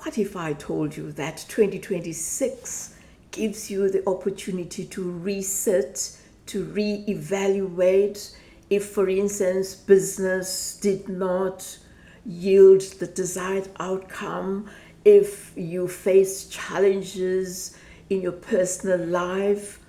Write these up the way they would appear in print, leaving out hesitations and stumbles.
What if I told you that 2026 gives you the opportunity to reset, to reevaluate if, for instance, business did not yield the desired outcome, if you face challenges in your personal life?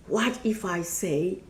What if I say,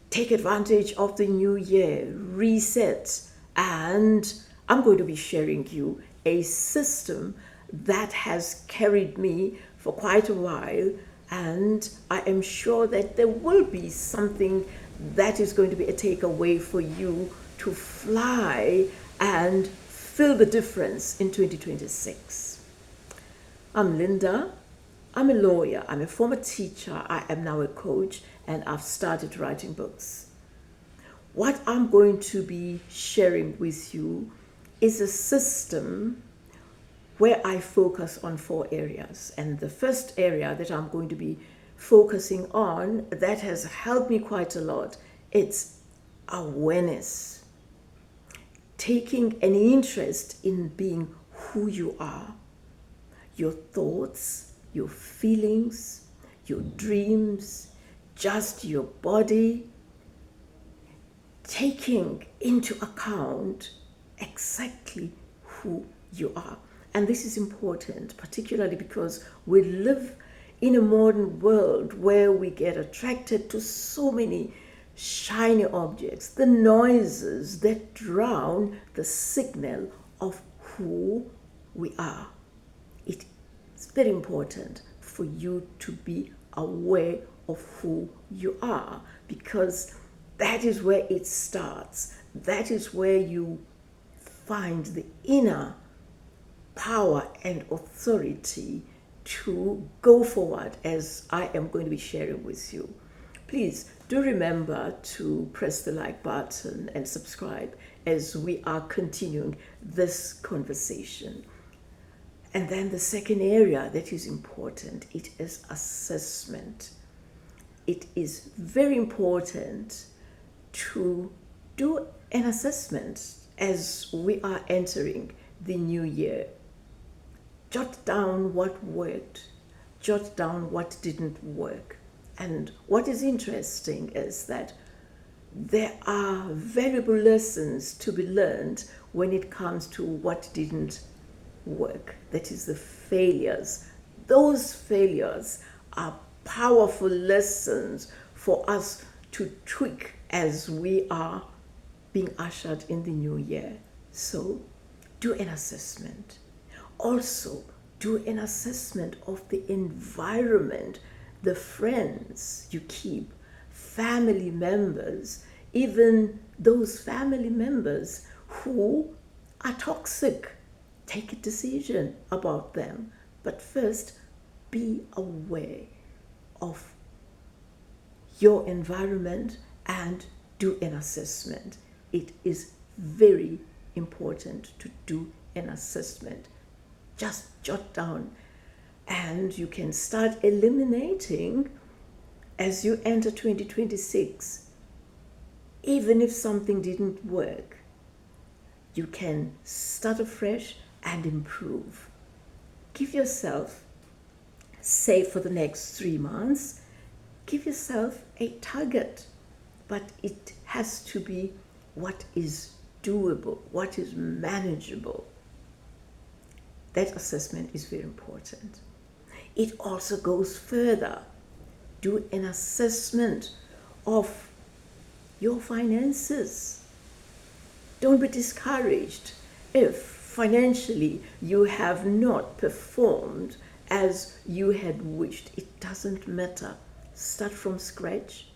take advantage of the new year, reset, and I'm going to be sharing you a system that has carried me for quite a while, and I am sure that there will be something that is going to be a takeaway for you to fly and feel the difference in 2026. I'm Linda. I'm a lawyer. I'm a former teacher. I am now a coach, and I've started writing books. What I'm going to be sharing with you is a system where I focus on 4 areas. And the first area that I'm going to be focusing on that has helped me quite a lot, it's awareness. Taking an interest in being who you are, your thoughts, your feelings, your dreams, just your body, taking into account exactly who you are. And this is important, particularly because we live in a modern world where we get attracted to so many shiny objects, the noises that drown the signal of who we are. It's very important for you to be aware of who you are, because that is where it starts. That is where you find the inner power and authority to go forward, as I am going to be sharing with you. Please do remember to press the like button and subscribe as we are continuing this conversation. And then the second area that is important, it is assessment. It is very important to do an assessment as we are entering the new year. Jot down what worked, jot down what didn't work. And what is interesting is that there are valuable lessons to be learned when it comes to what didn't work. That is the failures. Those failures are powerful lessons for us to tweak as we are being ushered in the new year. So do an assessment. Also, do an assessment of the environment, the friends you keep, family members, even those family members who are toxic. Take a decision about them. But first, be aware of your environment and do an assessment. It is very important to do an assessment. Just jot down, and you can start eliminating as you enter 2026. Even if something didn't work, you can start afresh and improve. Give yourself, say for the next 3 months, give yourself a target, but it has to be what is doable, what is manageable. That assessment is very important. It also goes further. Do an assessment of your finances. Don't be discouraged if financially you have not performed as you had wished. It doesn't matter. Start from scratch.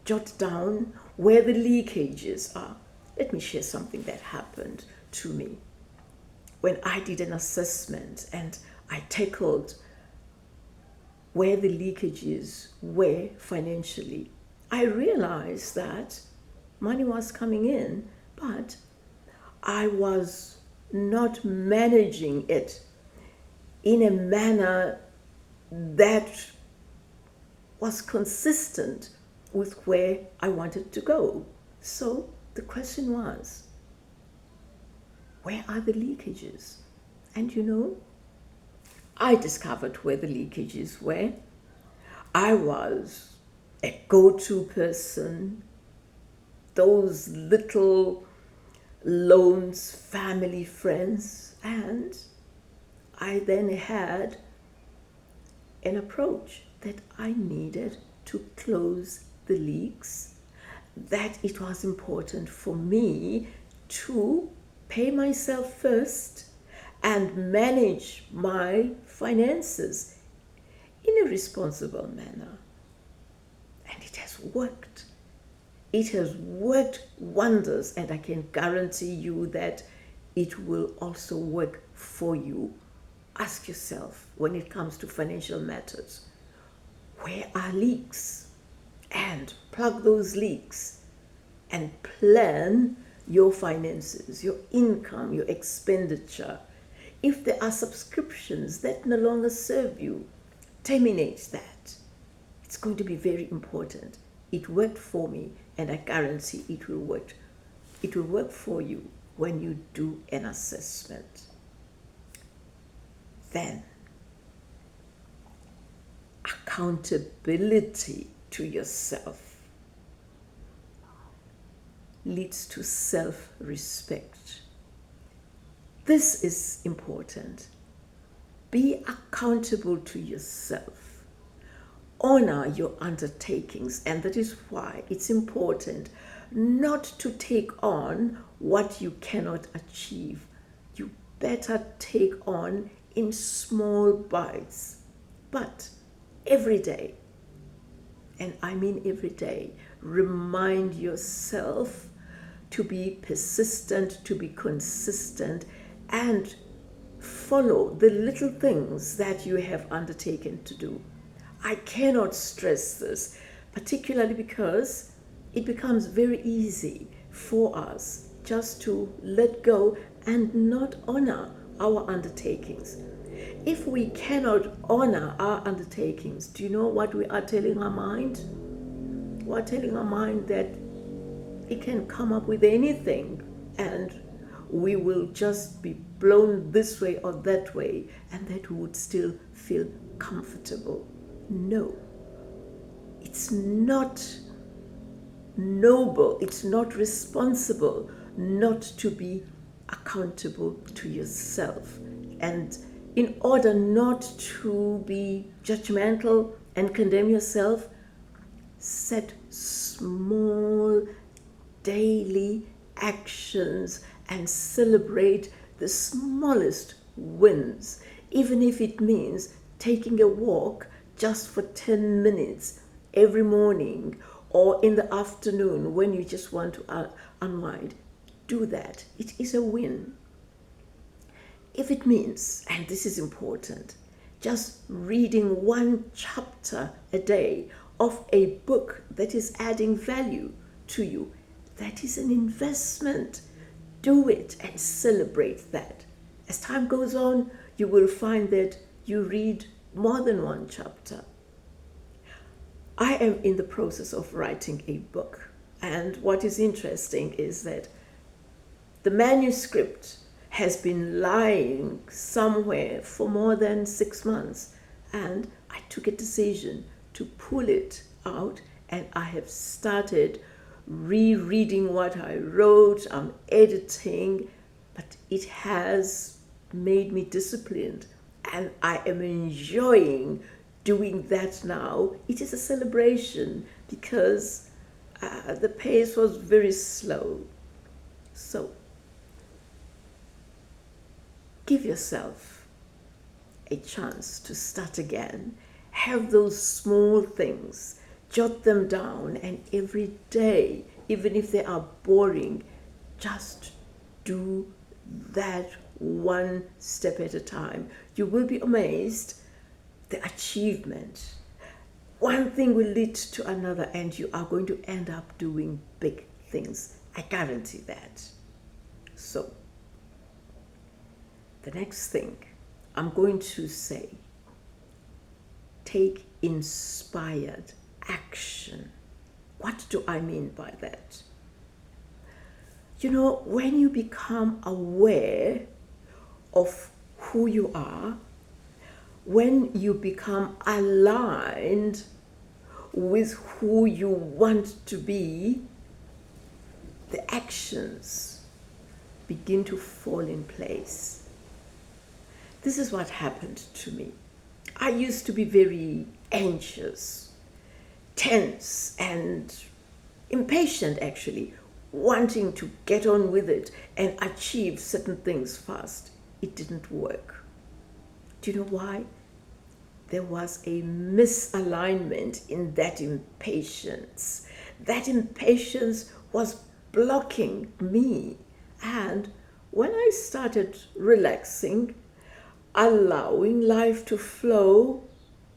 Jot down where the leakages are. Let me share something that happened to me. When I did an assessment and I tackled where the leakages were financially, I realized that money was coming in, but I was not managing it in a manner that was consistent with where I wanted to go. So the question was, where are the leakages? And you know, I discovered where the leakages were. I was a go-to person. Those little loans, family, friends, and I then had an approach that I needed to close the leaks, that it was important for me to pay myself first and manage my finances in a responsible manner. And it has worked. It has worked wonders, and I can guarantee you that it will also work for you. Ask yourself, when it comes to financial matters, where are leaks? And plug those leaks and plan your finances, your income, your expenditure. If there are subscriptions that no longer serve you, terminate that. It's going to be very important. It worked for me, and I guarantee it will work. It will work for you when you do an assessment. Then, accountability to yourself leads to self-respect. This is important. Be accountable to yourself. Honor your undertakings, and that is why it's important not to take on what you cannot achieve. You better take on in small bites, but every day, and I mean every day, remind yourself to be persistent, to be consistent, and follow the little things that you have undertaken to do. I cannot stress this, particularly because it becomes very easy for us just to let go and not honor our undertakings. If we cannot honor our undertakings, do you know what we are telling our mind? We are telling our mind that it can come up with anything and we will just be blown this way or that way, and that we would still feel comfortable. No, it's not noble, it's not responsible not to be accountable to yourself. And in order not to be judgmental and condemn yourself, set small daily actions and celebrate the smallest wins, even if it means taking a walk just for 10 minutes every morning or in the afternoon when you just want to unwind. Do that. It is a win. If it means, and this is important, just reading one chapter a day of a book that is adding value to you, that is an investment. Do it and celebrate that. As time goes on, you will find that you read more than one chapter. I am in the process of writing a book, and what is interesting is that the manuscript has been lying somewhere for more than 6 months, and I took a decision to pull it out, and I have started rereading what I wrote. I'm editing, but it has made me disciplined, and I am enjoying doing that now. It is a celebration because the pace was very slow. So give yourself a chance to start again. Have those small things, jot them down, and every day, even if they are boring, just do that one step at a time. You will be amazed the achievement. One thing will lead to another, and you are going to end up doing big things. I guarantee that. So, the next thing I'm going to say, take inspired action. What do I mean by that? You know, when you become aware of who you are, when you become aligned with who you want to be, the actions begin to fall in place. This is what happened to me. I used to be very anxious, tense, and impatient, actually, wanting to get on with it and achieve certain things fast. It didn't work. Do you know why? There was a misalignment in that impatience. That impatience was blocking me. And when I started relaxing, allowing life to flow,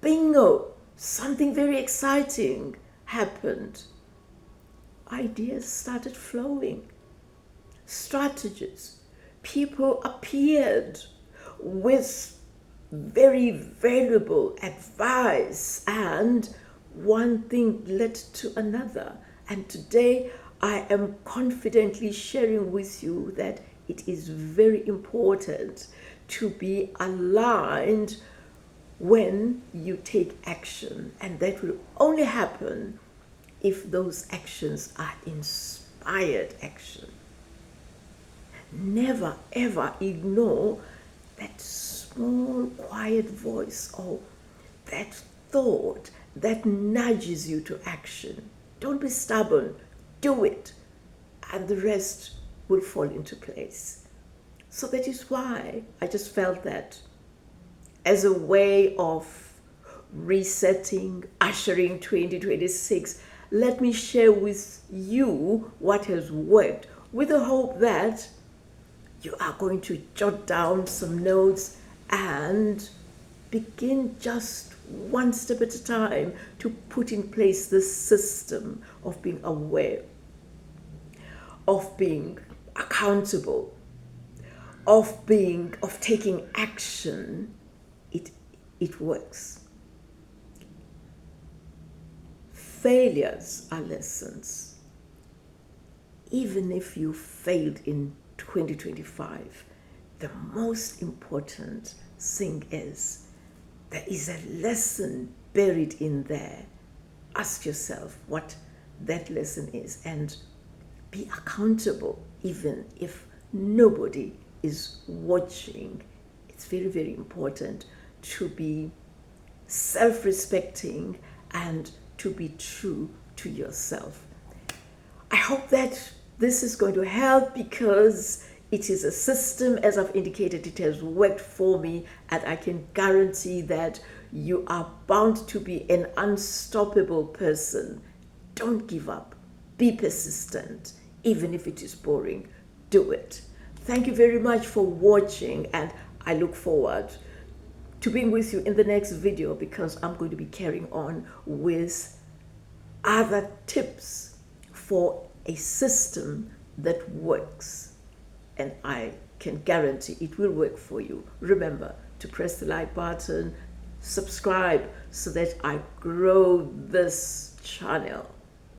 bingo, something very exciting happened. Ideas started flowing, strategies, people appeared with very valuable advice, and one thing led to another. And today I am confidently sharing with you that it is very important to be aligned when you take action, and that will only happen if those actions are inspired action. Never ever ignore that small quiet voice or that thought that nudges you to action. Don't be stubborn, do it, and the rest will fall into place. So that is why I just felt that as a way of resetting, ushering 2026, let me share with you what has worked, with the hope that you are going to jot down some notes and begin just one step at a time to put in place this system of being aware, of being accountable, of taking action. It works. Failures are lessons. Even if you failed in 2025, the most important thing is there is a lesson buried in there. Ask yourself what that lesson is and be accountable, even if nobody is watching. It's very, very important to be self-respecting and to be true to yourself. I hope that this is going to help, because it is a system, as I've indicated, it has worked for me, and I can guarantee that you are bound to be an unstoppable person. Don't give up. Be persistent. Even if it is boring, do it. Thank you very much for watching, and I look forward to being with you in the next video, because I'm going to be carrying on with other tips for a system that works, and I can guarantee it will work for you. Remember to press the like button, subscribe, so that I grow this channel.